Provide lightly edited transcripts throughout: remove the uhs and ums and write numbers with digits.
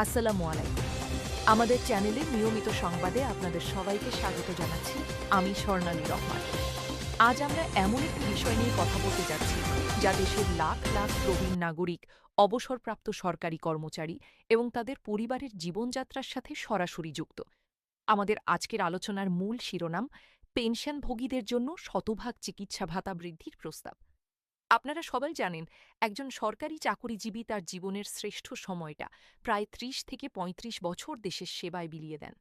আসসালামু আলাইকুম। আমাদের চ্যানেলের নিয়মিত সংবাদে আপনাদের সবাইকে স্বাগত জানাচ্ছি। আমি স্বর্ণালী রহমান। আজ আমরা এমন একটি বিষয় নিয়ে কথা বলতে যাচ্ছি, যা দেশের লাখ লাখ প্রবীণ নাগরিক, অবসরপ্রাপ্ত সরকারি কর্মচারী এবং তাদের পরিবারের জীবনযাত্রার সাথে সরাসরি যুক্ত। আমাদের আজকের আলোচনার মূল শিরোনাম পেনশনভোগীদের জন্য শতভাগ চিকিৎসা ভাতা বৃদ্ধির প্রস্তাব। আপনারা সবাই জানেন, একজন সরকারি চাকুরিজীবী তার জীবনের শ্রেষ্ঠ সময়টা প্রায় ৩০ থেকে ৩৫ বছর দেশের সেবায় বিলিয়ে দেন।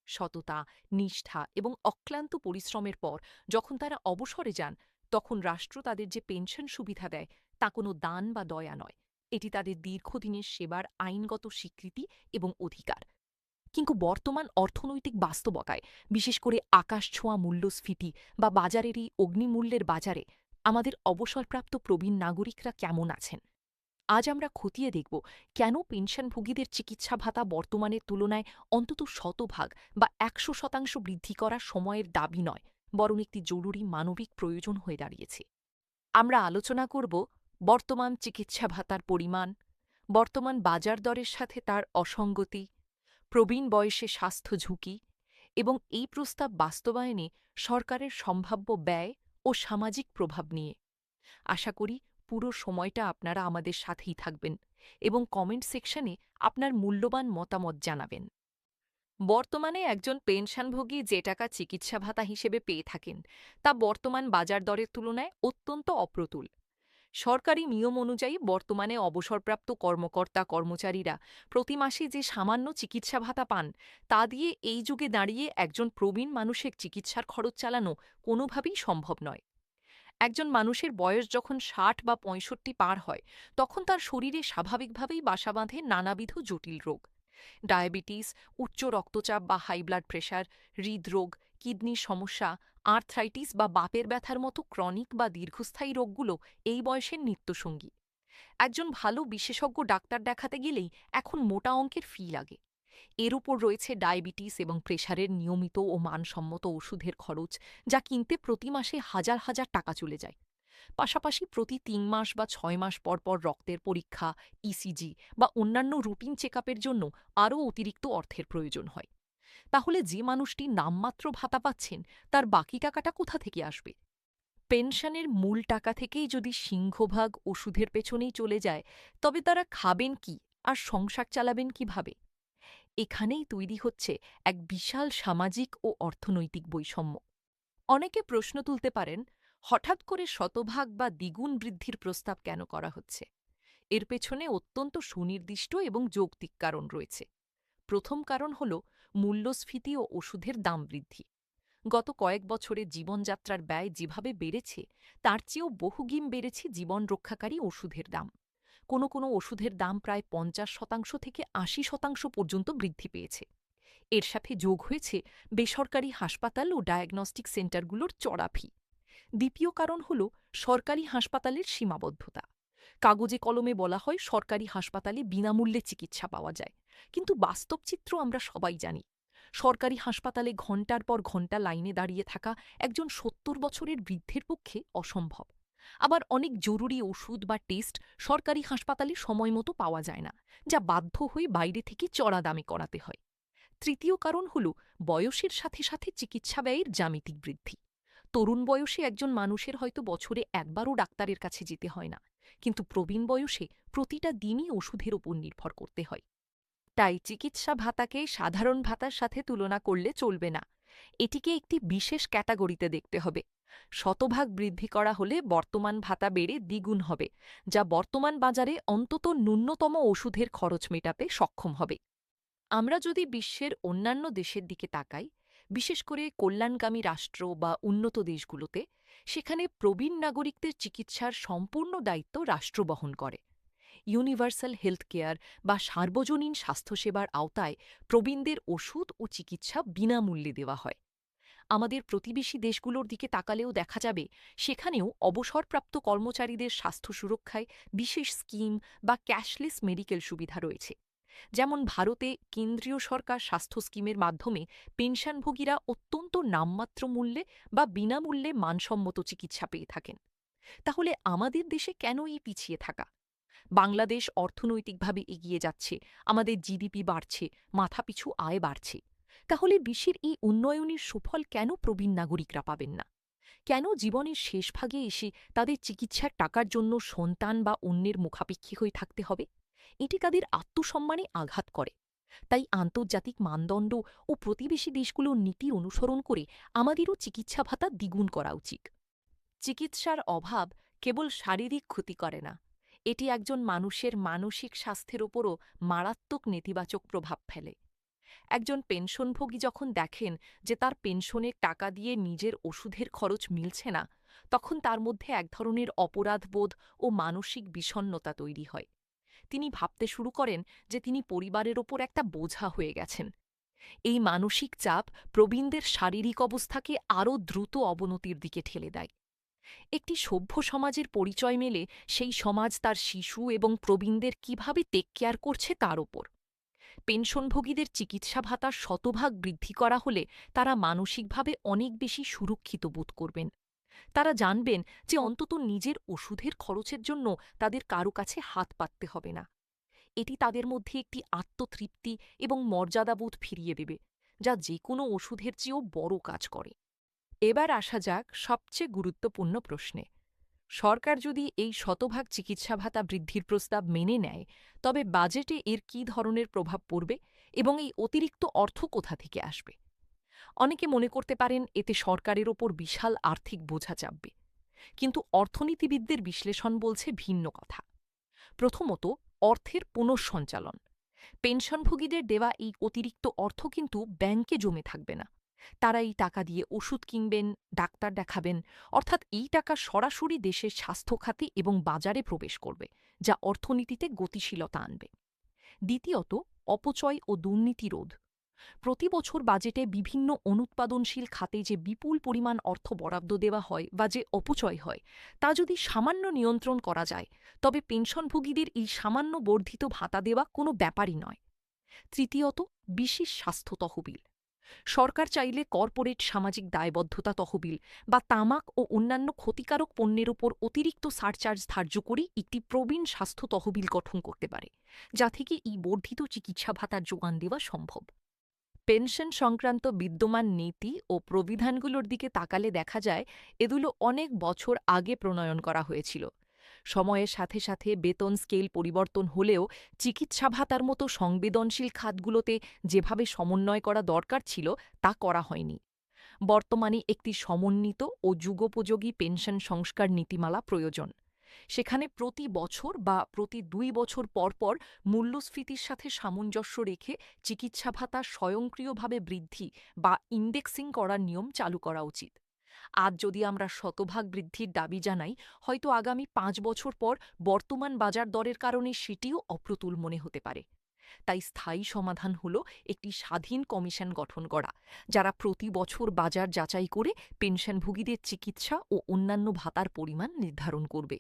সততা, নিষ্ঠা এবং অক্লান্ত পরিশ্রমের পর যখন তারা অবসরে যান, তখন রাষ্ট্র তাদের যে পেনশন সুবিধা দেয় তা কোনো দান বা দয়া নয়। এটি তাদের দীর্ঘদিনের সেবার আইনগত স্বীকৃতি এবং অধিকার। কিন্তু বর্তমান অর্থনৈতিক বাস্তবতায়, বিশেষ করে আকাশছোঁয়া মূল্যস্ফীতি বা বাজারের এই অগ্নিমূল্যের বাজারে, আমাদের অবসরপ্রাপ্ত প্রবীণ নাগরিকরা কেমন আছেন। আজ আমরা খতিয়ে দেখব কেন পেনশনভোগীদের চিকিৎসা ভাতা বর্তমানের তুলনায় অন্তত শতভাগ বা ১০০% বৃদ্ধি করা সময়ের দাবি নয়, বরং একটি জরুরি মানবিক প্রয়োজন হয়ে দাঁড়িয়েছে। আমরা আলোচনা করব বর্তমান চিকিৎসা ভাতার পরিমাণ, বর্তমান বাজার দরের সাথে তার অসঙ্গতি, প্রবীণ বয়সে স্বাস্থ্য ঝুঁকি এবং এই প্রস্তাব বাস্তবায়নে সরকারের সম্ভাব্য ব্যয় ও সামাজিক প্রভাব নিয়ে। আশা করি পুরো সময়টা আপনারা আমাদের সাথেই থাকবেন এবং কমেন্ট সেকশনে আপনার মূল্যবান মতামত জানাবেন। বর্তমানে একজন পেনশনভোগী যে টাকা চিকিৎসা ভাতা হিসেবে পেয়ে থাকেন, তা বর্তমান বাজার দরের তুলনায় অত্যন্ত অপ্রতুল। সরকারি নিয়ম অনুযায়ী বর্তমানে অবসরপ্রাপ্ত কর্মকর্তা কর্মচারীরা প্রতি মাসে যে সামান্য চিকিৎসা ভাতা পান, তা দিয়ে এই যুগে দাঁড়িয়ে একজন প্রবীণ মানুষের চিকিৎসার খরচ চালানো কোনোভাবেই সম্ভব নয়। একজন মানুষের বয়স যখন ৬০ বা ৬৫ পার হয়, তখন তার শরীরে স্বাভাবিকভাবেই বাসা বাঁধে নানাবিধ জটিল রোগ। ডায়াবেটিস, উচ্চ রক্তচাপ বা হাই ব্লাড প্রেশার, হৃদরোগ, কিডনির সমস্যা, আর্থ্রাইটিস বা বাতের ব্যথার মতো ক্রনিক বা দীর্ঘস্থায়ী রোগগুলো এই বয়সের নিত্যসঙ্গী। একজন ভালো বিশেষজ্ঞ ডাক্তার দেখাতে গেলেই এখন মোটা অঙ্কের ফি লাগে। এর উপর রয়েছে ডায়াবেটিস এবং প্রেশারের নিয়মিত ও মানসম্মত ওষুধের খরচ, যা কিনতে প্রতি মাসে হাজার হাজার টাকা চলে যায়। পাশাপাশি প্রতি ৩ মাস বা ৬ মাস পর পর রক্তের পরীক্ষা, ইসিজি বা অন্যান্য রুটিন চেকআপের জন্য আরও অতিরিক্ত অর্থের প্রয়োজন হয়। তাহলে যে মানুষটি নামমাত্র ভাতা পাচ্ছেন, তার বাকি টাকাটা কোথা থেকে আসবে? পেনশনের মূল টাকা থেকেই যদি সিংহভাগ ওষুধের পেছনেই চলে যায়, তবে তারা খাবেন কি আর সংসার চালাবেন কিভাবে? এখানেই তৈরি হচ্ছে এক বিশাল সামাজিক ও অর্থনৈতিক বৈষম্য। অনেকে প্রশ্ন তুলতে পারেন, হঠাৎ করে শতভাগ বা দ্বিগুণ বৃদ্ধির প্রস্তাব কেন করা হচ্ছে? এর পেছনে অত্যন্ত সুনির্দিষ্ট এবং যৌক্তিক কারণ রয়েছে। প্রথম কারণ হল মূল্যস্ফীতি ও ওষুধের দাম বৃদ্ধি। গত কয়েক বছরে জীবনযাত্রার ব্যয় যেভাবে বেড়েছে, তার চেয়েও বহুগুণ বেড়েছে জীবন রক্ষাকারী ওষুধের দাম। কোনো কোনো ওষুধের দাম প্রায় ৫০% থেকে ৮০% পর্যন্ত বৃদ্ধি পেয়েছে। এর সাথে যোগ হয়েছে বেসরকারি হাসপাতাল ও ডায়াগনস্টিক সেন্টারগুলোর চড়া ফি। দ্বিতীয় কারণ হল সরকারি হাসপাতালের সীমাবদ্ধতা। কাগজে কলমে বলা হয় সরকারি হাসপাতালে বিনামূল্যে চিকিৎসা পাওয়া যায়, কিন্তু বাস্তব চিত্র আমরা সবাই জানি। সরকারি হাসপাতালে ঘণ্টার পর ঘণ্টা লাইনে দাঁড়িয়ে থাকা একজন ৭০ বছরের বৃদ্ধের পক্ষে অসম্ভব। আবার অনেক জরুরি ওষুধ বা টেস্ট সরকারি হাসপাতালে সময়মতো পাওয়া যায় না, যা বাধ্য হয়ে বাইরে থেকে চড়া দামে করাতে হয়। তৃতীয় কারণ হল বয়সের সাথে সাথে চিকিৎসা ব্যয়ের জ্যামিতিক বৃদ্ধি। তরুণ বয়সে একজন মানুষের হয়তো বছরে একবারও ডাক্তারের কাছে যেতে হয় না, কিন্তু প্রবীণ বয়সে প্রতিটা দিনই ওষুধের উপর নির্ভর করতে হয়। তাই চিকিৎসা ভাতাকে সাধারণ ভাতার সাথে তুলনা করলে চলবে না। এটিকে একটি বিশেষ ক্যাটাগরিতে দেখতে হবে। শতভাগ বৃদ্ধি করা হলে বর্তমান ভাতা বেড়ে দ্বিগুণ হবে, যা বর্তমান বাজারে অন্তত ন্যূনতম ওষুধের খরচ মেটাতে সক্ষম হবে। আমরা যদি বিশ্বের অন্যান্য দেশের দিকে তাকাই, বিশেষ করে কল্যাণকামী রাষ্ট্র বা উন্নত দেশগুলোতে, সেখানে প্রবীণ নাগরিকদের চিকিৎসার সম্পূর্ণ দায়িত্ব রাষ্ট্র বহন করে। ইউনিভার্সাল হেলথ কেয়ার বা সার্বজনীন স্বাস্থ্যসেবার আওতায় প্রবীণদের ওষুধ ও চিকিৎসা বিনামূল্যে দেওয়া হয়। আমাদের প্রতিবেশী দেশগুলোর দিকে তাকালেও দেখা যাবে, সেখানেও অবসরপ্রাপ্ত কর্মচারীদের স্বাস্থ্য সুরক্ষায় বিশেষ স্কিম বা ক্যাশলেস মেডিকেল সুবিধা রয়েছে। যেমন ভারতে কেন্দ্রীয় সরকার স্বাস্থ্য স্কিমের মাধ্যমে পেনশনভোগীরা অত্যন্ত নামমাত্র মূল্যে বা বিনামূল্যে মানসম্মত চিকিৎসা পেয়ে থাকেন। তাহলে আমাদের দেশে কেন এই পিছিয়ে থাকা? বাংলাদেশ অর্থনৈতিকভাবে এগিয়ে যাচ্ছে, আমাদের জিডিপি বাড়ছে, মাথাপিছু আয় বাড়ছে। তাহলে বিশ্বের এই উন্নয়নের সুফল কেন প্রবীণ নাগরিকরা পাবেন না? কেন জীবনের শেষ ভাগে এসে তাদের চিকিৎসার টাকার জন্য সন্তান বা অন্যের মুখাপেক্ষী হয়ে থাকতে হবে? এটি তাদের আত্মসম্মানে আঘাত করে। তাই আন্তর্জাতিক মানদণ্ড ও প্রতিবেশী দেশগুলোর নীতি অনুসরণ করে আমাদেরও চিকিৎসা ভাতা দ্বিগুণ করা উচিত। চিকিৎসার অভাব কেবল শারীরিক ক্ষতি করে না, এটি একজন মানুষের মানসিক স্বাস্থ্যের ওপরও মারাত্মক নেতিবাচক প্রভাব ফেলে। একজন পেনশনভোগী যখন দেখেন যে তার পেনশনের টাকা দিয়ে নিজের ওষুধের খরচ মিলছে না, তখন তার মধ্যে এক ধরনের অপরাধবোধ ও মানসিক বিষণ্ণতা তৈরি হয়। তিনি ভাবতে শুরু করেন যে তিনি পরিবারের ওপর একটা বোঝা হয়ে গেছেন। এই মানসিক চাপ প্রবীণদের শারীরিক অবস্থাকে আরও দ্রুত অবনতির দিকে ঠেলে দেয়। একটি সভ্য সমাজের পরিচয় মেলে সেই সমাজ তার শিশু এবং প্রবীণদের কিভাবে টেক কেয়ার করছে তার ওপর। পেনশনভোগীদের চিকিৎসা ভাতা শতভাগ বৃদ্ধি করা হলে তারা মানসিকভাবে অনেক বেশি সুরক্ষিত বোধ করবেন। তারা জানবেন যে অন্তত নিজের ওষুধের খরচের জন্য তাদের কারো কাছে হাত পাততে হবে না। এটি তাদের মধ্যে একটি আত্মতৃপ্তি এবং মর্যাদাবোধ ফিরিয়ে দেবে, যা যে কোনো ওষুধের চেয়েও বড় কাজ করে। এবার আসা যাক সবচেয়ে গুরুত্বপূর্ণ প্রশ্নে। সরকার যদি এই শতভাগ চিকিৎসা ভাতা বৃদ্ধির প্রস্তাব মেনে নেয়, তবে বাজেটে এর কী ধরনের প্রভাব পড়বে এবং এই অতিরিক্ত অর্থ কোথা থেকে আসবে? অনেকে মনে করতে পারেন এতে সরকারের ওপর বিশাল আর্থিক বোঝা চাপবে। কিন্তু অর্থনীতিবিদদের বিশ্লেষণ বলছে ভিন্ন কথা। প্রথমত, অর্থের পুনঃসঞ্চালন। পেনশনভোগীদের দেওয়া এই অতিরিক্ত অর্থ কিন্তু ব্যাংকে জমে থাকবে না। তারা এই টাকা দিয়ে ওষুধ কিনবেন, ডাক্তার দেখাবেন, অর্থাৎ এই টাকা সরাসরি দেশের স্বাস্থ্য খাতে এবং বাজারে প্রবেশ করবে, যা অর্থনীতিতে গতিশীলতা আনবে। দ্বিতীয়ত, অপচয় ও দুর্নীতি রোধ। প্রতি বছর বাজেটে বিভিন্ন অনুৎপাদনশীল খাতে যে বিপুল পরিমাণ অর্থ বরাদ্দ দেওয়া হয় বা যে অপচয় হয়, তা যদি সামান্য নিয়ন্ত্রণ করা যায়, তবে পেনশনভোগীদের এই সামান্য বর্ধিত ভাতা দেওয়া কোনো ব্যাপারই নয়। তৃতীয়ত, বিশেষ স্বাস্থ্য তহবিল। সরকার চাইলে কর্পোরেট সামাজিক দায়বদ্ধতা তহবিল বা তামাক ও অন্যান্য ক্ষতিকারক পণ্যের উপর অতিরিক্ত সারচার্জ ধার্য করে একটি প্রবীণ স্বাস্থ্য তহবিল গঠন করতে পারে, যা থেকে এই বর্ধিত চিকিৎসা ভাতার যোগান দেওয়া সম্ভব। পেনশন সংক্রান্ত বিদ্যমান নীতি ও প্রবিধানগুলোর দিকে তাকালে দেখা যায় এগুলো অনেক বছর আগে প্রণয়ন করা হয়েছিল। সময়ের সাথে সাথে বেতন স্কেল পরিবর্তন হলেও চিকিৎসা ভাতার মতো সংবেদনশীল খাতগুলোতে যেভাবে সমন্বয় করা দরকার ছিল তা করা হয়নি। বর্তমানে একটি সমন্বিত ও যুগোপযোগী পেনশন সংস্কার নীতিমালা প্রয়োজন। সেখানে প্রতি বছর বা প্রতি ২ বছর পর পর মূল্যস্ফীতির সাথে সামঞ্জস্য রেখে চিকিৎসা ভাতা স্বয়ংক্রিয়ভাবে বৃদ্ধি বা ইন্ডেক্সিং করার নিয়ম চালু করা উচিত। আজ যদি আমরা শতভাগ বৃদ্ধির দাবি জানাই, হয়তো আগামী ৫ বছর পর বর্তমান বাজার দরের কারণে সেটিও অপ্রতুল মনে হতে পারে। তাই স্থায়ী সমাধান হল একটি স্বাধীন কমিশন গঠন করা, যারা প্রতি বছর বাজার যাচাই করে পেনশনভোগীদের চিকিৎসা ও অন্যান্য ভাতার পরিমাণ নির্ধারণ করবে।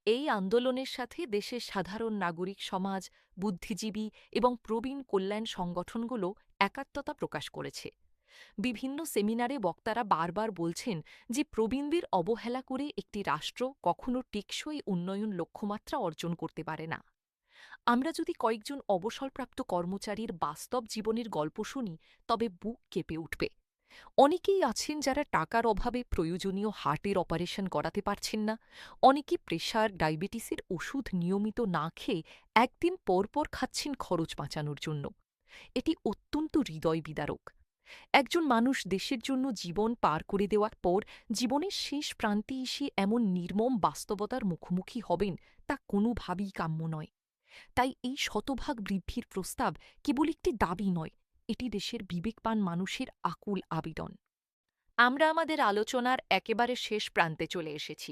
এই আন্দোলনের সাথে দেশের সাধারণ নাগরিক সমাজ, বুদ্ধিজীবী এবং প্রবীণ কল্যাণ সংগঠনগুলো একাত্মতা প্রকাশ করেছে। বিভিন্ন সেমিনারে বক্তারা বারবার বলছেন যে প্রবীণদের অবহেলা করে একটি রাষ্ট্র কখনো টেকসই উন্নয়ন লক্ষ্যমাত্রা অর্জন করতে পারে না। আমরা যদি কয়েকজন অবসরপ্রাপ্ত কর্মচারীর বাস্তব জীবনের গল্প শুনি, তবে বুক কেঁপে উঠবে। অনেকেই আছেন যারা টাকার অভাবে প্রয়োজনীয় হার্টের অপারেশন করাতে পারছেন না। অনেকে প্রেশার, ডায়াবেটিসের ওষুধ নিয়মিত না খেয়ে একদিন পর পর খাচ্ছেন খরচ বাঁচানোর জন্য। এটি অত্যন্ত হৃদয় বিদারক। একজন মানুষ দেশের জন্য জীবন পার করে দেওয়ার পর জীবনের শেষ প্রান্তে এসে এমন নির্মম বাস্তবতার মুখোমুখি হবেন, তা কোনোভাবেই কাম্য নয়। তাই এই শতভাগ বৃদ্ধির প্রস্তাব কেবল একটি দাবি নয়, এটি দেশের বিবেকবান মানুষের আকুল আবেদন। আমরা আমাদের আলোচনার একেবারে শেষ প্রান্তে চলে এসেছি।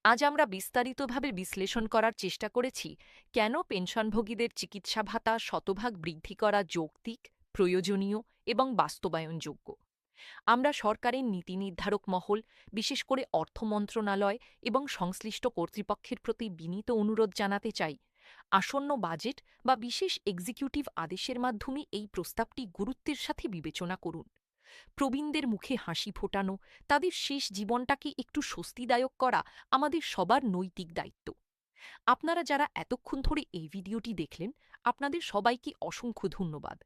আজ আমরা বিস্তারিতভাবে বিশ্লেষণ করার চেষ্টা করেছি কেন পেনশনভোগীদের চিকিৎসা ভাতা শতভাগ বৃদ্ধি করা যৌক্তিক, প্রয়োজনীয় এবং বাস্তবায়নযোগ্য। আমরা সরকারের নীতি নির্ধারক মহল, বিশেষ করে অর্থ মন্ত্রণালয় এবং সংশ্লিষ্ট কর্তৃপক্ষের প্রতি বিনীত অনুরোধ জানাতে চাই, আসন্ন বাজেট বা বিশেষ এক্সিকিউটিভ আদেশের মাধ্যমে এই প্রস্তাবটি গুরুত্বের সাথে বিবেচনা করুন। প্রবীণদের মুখে হাসি ফোটানো, তাদের শেষ জীবনটাকে একটু স্বস্তিদায়ক করা আমাদের সবার নৈতিক দায়িত্ব। আপনারা যারা এতক্ষণ ধরে এই ভিডিওটি দেখলেন, আপনাদের সবাইকে অসংখ্য ধন্যবাদ।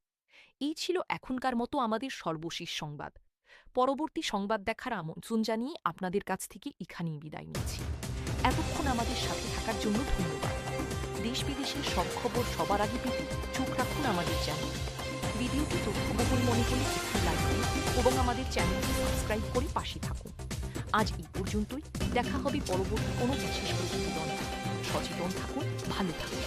এই ছিল এখনকার মতো আমাদের সর্বশেষ সংবাদ। পরবর্তী সংবাদ দেখার আমন্ত্রণ জানিয়ে আপনাদের কাছ থেকে এখানেই বিদায় নিচ্ছি। এতক্ষণ আমাদের সাথে থাকার জন্য ধন্যবাদ। দেশ বিদেশের সব খবর সবার আগে পেতে চোখ রাখুন আমাদের চ্যানেল। ভিডিওটি তথ্যবহুল মনে হলে একটি লাইক দিন এবং আমাদের চ্যানেলটি সাবস্ক্রাইব করে পাশে থাকুন। আজ এই পর্যন্তই। দেখা হবে পরবর্তী কোনো বিশেষ প্রতিবেদনে। সচেতন থাকুন, ভালো থাকুন।